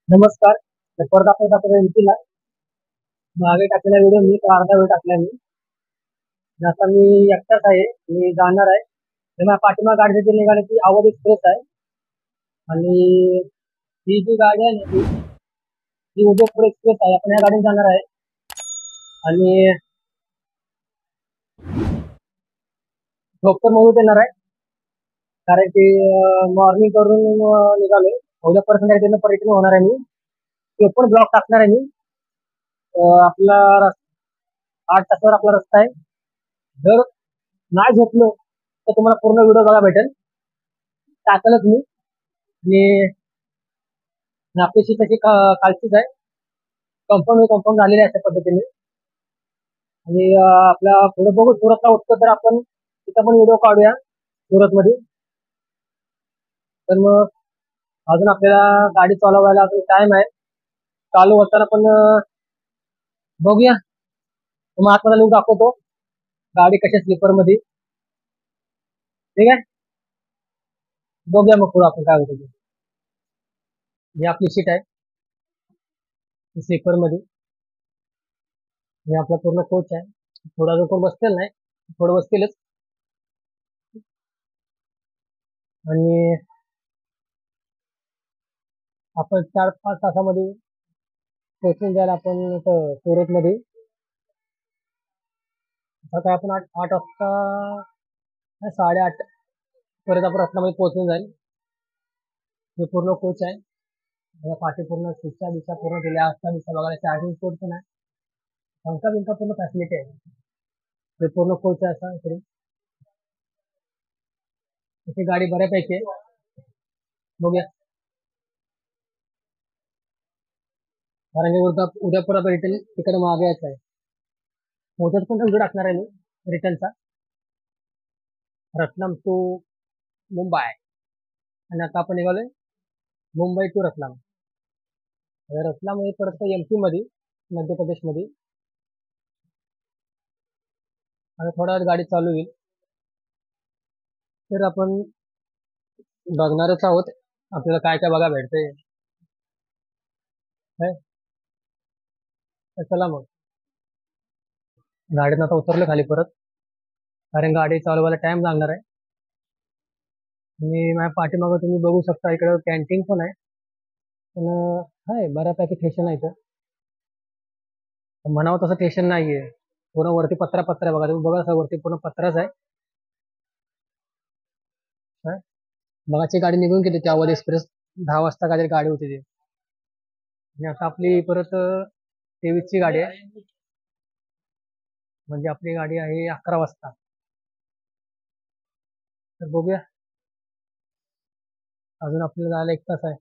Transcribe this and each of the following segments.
नमस्कार. तर परत आपण टाकलेला एमपीला मागे टाकलेला व्हिडिओ मी तो अर्धा वेळ टाकला मी. आणि आता मी एकटाच आहे. मी जाणार आहे. तर माझ्या पाठीमागे गाडी जी निघाली ती अवध एक्सप्रेस आहे. आणि ही जी गाडी आहे ना ती उदयपूर एक्सप्रेस आहे. आपण या गाडीने जाणार आहे. आणि डॉक्टर म्हणून येणार आहे. कारण की मॉर्निंग करून निघालोय. उद्यापर्यंत संध्याकाळी पर्यटन होणार आहे मी. ते पण ब्लॉक टाकणार आहे मी. आपला 8 तासावर आपला रस्ता आहे. जर नाही झोपलो तर तुम्हाला पूर्ण व्हिडिओ बघा भेटेल. टाकलच मी. आणि आपली तशी खालचीच आहे. कंपाऊंड झालेली आहे अशा पद्धतीने. आणि आपला पुढे बघू सुरतला उठतो तर आपण तिथं पण व्हिडिओ काढूया सुरतमध्ये. तर मग अजून आपल्याला गाडी चालवायला अजून टाइम आहे. चालू होताना पण बघूया. मग आतमध्ये लुक दाखवतो गाडी कशा स्लीपर मध्ये. ठीक आहे, बघूया मग पुढे आपण काय होतं. ही आपली सीट आहे स्लीपर मध्ये. हे आपला पूर्ण कोच आहे. थोडा अजून कोण बसतील नाही, थोडं बसतीलच. आणि आपण 4-5 तासामध्ये पोहोचून जायला आपण सुरत मध्ये. आता आपण 8 वाजता 8:30 परत आपण रत्नामध्ये पोहोचून जाईल. हे पूर्ण कोच आहे. पाठी पूर्ण शिक्षा दिशा पूर्ण दिल्या असता दिशा बघायला चार्जिंग कोड पण आहे. पंखा बिंका पूर्ण फॅसिलिटी आहे. हे पूर्ण कोच आहे असा इकडे. इथे गाडी बऱ्यापैकी आहे. बघूया. कारण की उद्यापुरा रिटर्न तिकडे मागे यायचं आहे. मोठ्यात पण व्हिडिओ टाकणार आहे मी रिटर्नचा. रत्नाम टू मुंबई. आणि आता आपण निघालोय मुंबई टू रतलाम. रतलाम हे परत एमपी मध्ये, मध्य प्रदेश मध्ये. आता थोडा वेळ गाडी चालू होईल तर आपण बघणारच आहोत आपल्याला काय काय बघा भेटतंय. चला मग गाडीत आता उतरलो खाली परत. कारण गाडी चालवायला टाइम लागणार आहे. आणि माझ्या पाठीमागं तुम्ही बघू शकता इकडे कॅन्टीन पण आहे. पण आहे बऱ्यापैकी स्टेशन आहे इथं. म्हणावं तसं स्टेशन नाहीये. पूर्ण वरती पत्रा आहे बघा. तुम्ही बघा वरती पूर्ण पत्राच आहे. मगाची गाडी निघून गेली ती अवध एक्सप्रेस. 10 वाजता काहीतरी गाडी होती ती. आणि आता आपली परत 23ची गाडी आहे. म्हणजे आपली गाडी आहे 11 वाजता. तर बघूया. अजून आपल्याला जायला 1 तास आहे.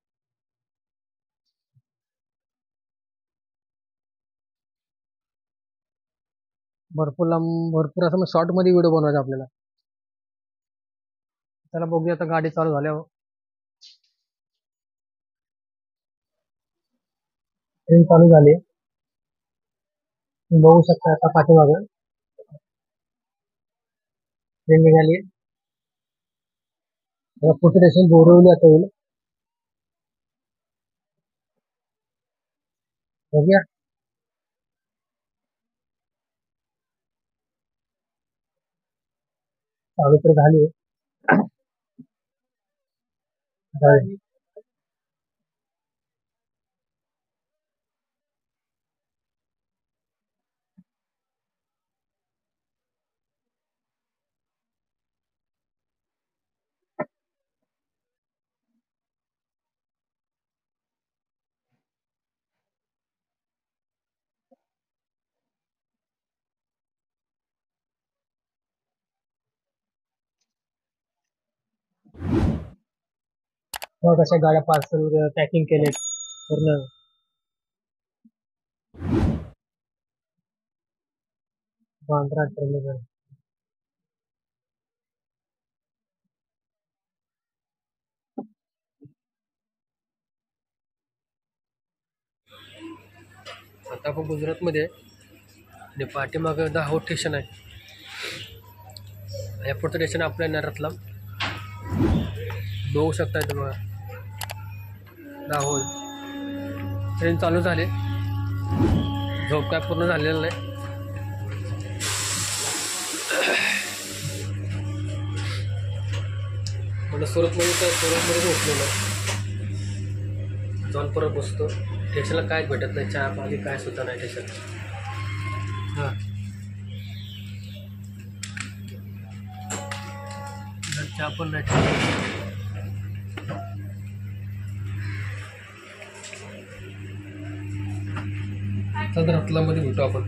भरपूर लांब भरपूर असं शॉर्ट मध्ये व्हिडिओ बनवायचा आपल्याला. चला बघूया आता गाडी चालू झाल्यावर. ट्रेन चालू झाली. बघू शकता आता पाठीमागं ट्रेन निघाली. पुढचं स्टेशन बोरिवली आता येईल. बघूया. चालू तर झाली. कशा गाड्या पार्सल पॅकिंग केले पूर्ण. बांद्रा टर्मिनल. आता आपण गुजरातमध्ये आणि पाठीमागं दाहोद स्टेशन आहे. एअरपोर्ट स्टेशन आपल्या रतलाम. बघू शकता तुम्हाला दाहोद. ट्रेन चालू झाली. झोप काय पूर्ण झालेलं नाही. मला सुरतमध्ये उठलेलं जाऊन परत बसतो. स्टेशनला कायच भेटत नाही, चहा पाणी काय सुद्धा नाही स्टेशनला. हां चहा पण नाही. तर रतलामध्ये भेटू आपण.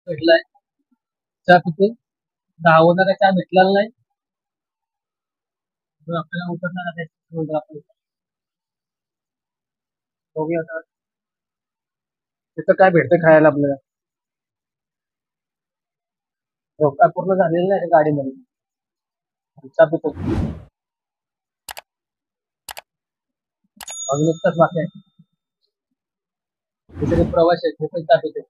भेटलाय चहा पितो. 10 वजा चहा भेटलेला नाही. आपल्याला उतरणार आहे आपण बघूया आता तिथं काय भेटतं खायला आपल्याला. झोप काय पूर्ण झालेलं नाही गाडीमध्ये. चहा पितो. अजून एक तास बाकी आहे. तिथे प्रवास आहे, ते पण चहा पितो.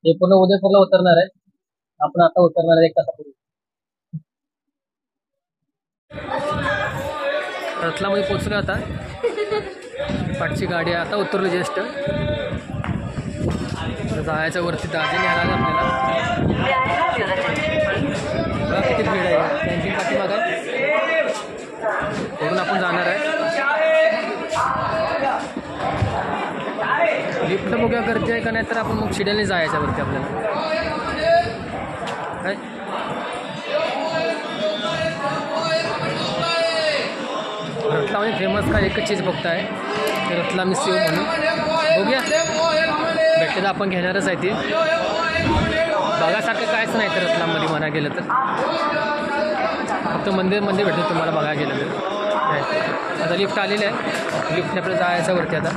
ते पुन्हा उदयपूरला उतरणार आहे. आपण आता उतरणार आहे 1 तासापूर्वी. रतलामध्ये पोचलो आता. पाठची गाडी आता उतरली जस्ट. जायच्या वरती दाजी न्यायला आपल्याला. किती भीड आहे कॅन्टीन पाठीमागं वरून आपण जाणार आहे. लिफ्ट बघूया गर्दी आहे का नाही, तर आपण मग शिड्याने जायच्या वरती आपल्याला. काय रतलामी फेमस का एकच चीज फक्त आहे, ते रतलामी सेव म्हणून. बघूया भेटते तर आपण घेणारच आहे. ते बघासारखं कायच नाही तर रतलाममध्ये म्हणा गेलं तर. फक्त मंदिर भेटते तुम्हाला बघायला गेलं तर. आता लिफ्ट आलेली आहे. लिफ्टने आपल्याला जायचं वरती आता.